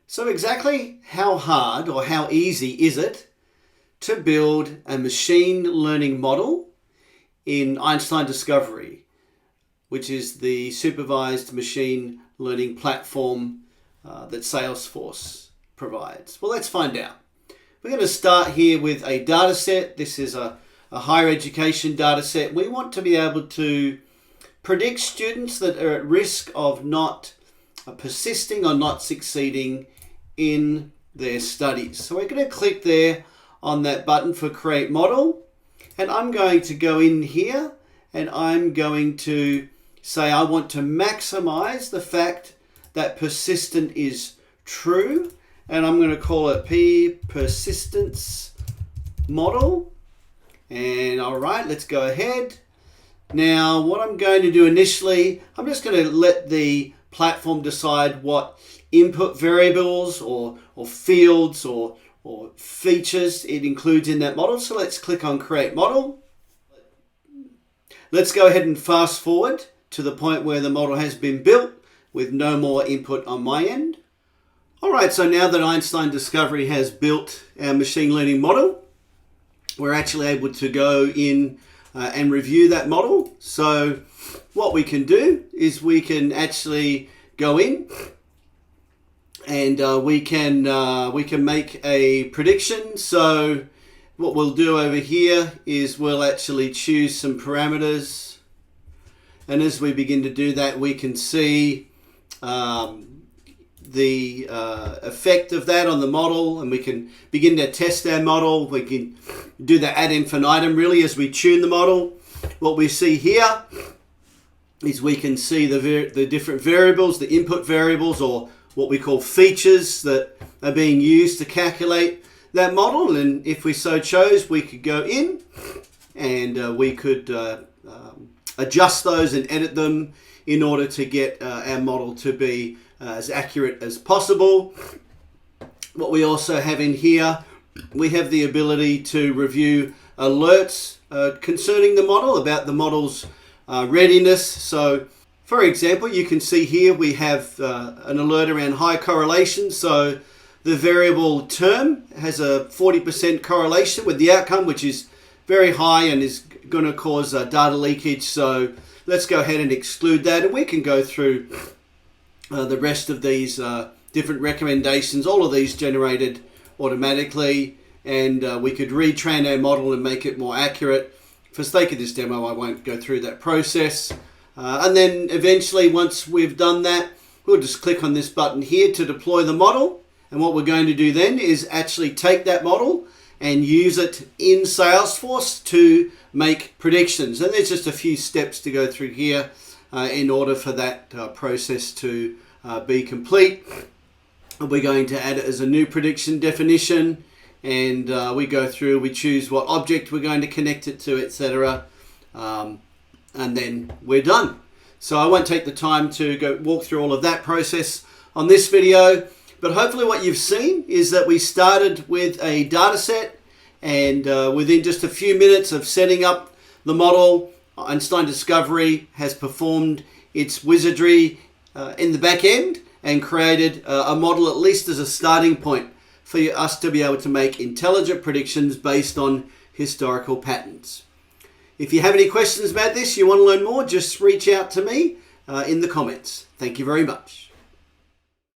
So exactly how hard or how easy is it to build a machine learning model in Einstein Discovery, which is the supervised machine learning platform that Salesforce provides? Well, let's find out. We're going to start here with a data set. This is a higher education data set. We want to be able to predict students that are at risk of not persisting or not succeeding in their studies. So we're going to click there on that button for Create Model, and I'm going to go in here and I'm going to say I want to maximize the fact that persistent is true, and I'm going to call it persistence model. And all right, let's go ahead. Now what I'm going to do initially, I'm just going to let the platform decide what input variables or fields or features it includes in that model. So let's click on Create Model. Let's go ahead and fast forward to the point where the model has been built with no more input on my end. All right, so now that Einstein Discovery has built our machine learning model, we're actually able to go in and review that model. So what we can do is we can actually go in and we can make a prediction. So what we'll do over here is we'll actually choose some parameters, and as we begin to do that, we can see the effect of that on the model, and we can begin to test our model. We can do that ad infinitum really as we tune the model. What we see here is we can see the different variables, the input variables, or what we call features that are being used to calculate that model. And if we so chose, we could go in and we could adjust those and edit them in order to get our model to be as accurate as possible. What we also have in here, we have the ability to review alerts concerning the model, about the model's readiness. So for example, you can see here we have an alert around high correlation. So the variable term has a 40% correlation with the outcome, which is very high and is going to cause data leakage. So let's go ahead and exclude that, and we can go through the rest of these different recommendations, all of these generated automatically, and we could retrain our model and make it more accurate. For sake of this demo, I won't go through that process. And then eventually, once we've done that, we'll just click on this button here to deploy the model. And what we're going to do then is actually take that model and use it in Salesforce to make predictions. And there's just a few steps to go through here in order for that process to be complete. We're going to add it as a new prediction definition, and we go through, we choose what object we're going to connect it to, etc. And then we're done. So I won't take the time to go walk through all of that process on this video, but hopefully what you've seen is that we started with a data set, and within just a few minutes of setting up the model, Einstein Discovery has performed its wizardry in the back end and created a model, at least as a starting point, for us to be able to make intelligent predictions based on historical patterns. If you have any questions about this, you want to learn more, just reach out to me in the comments. Thank you very much.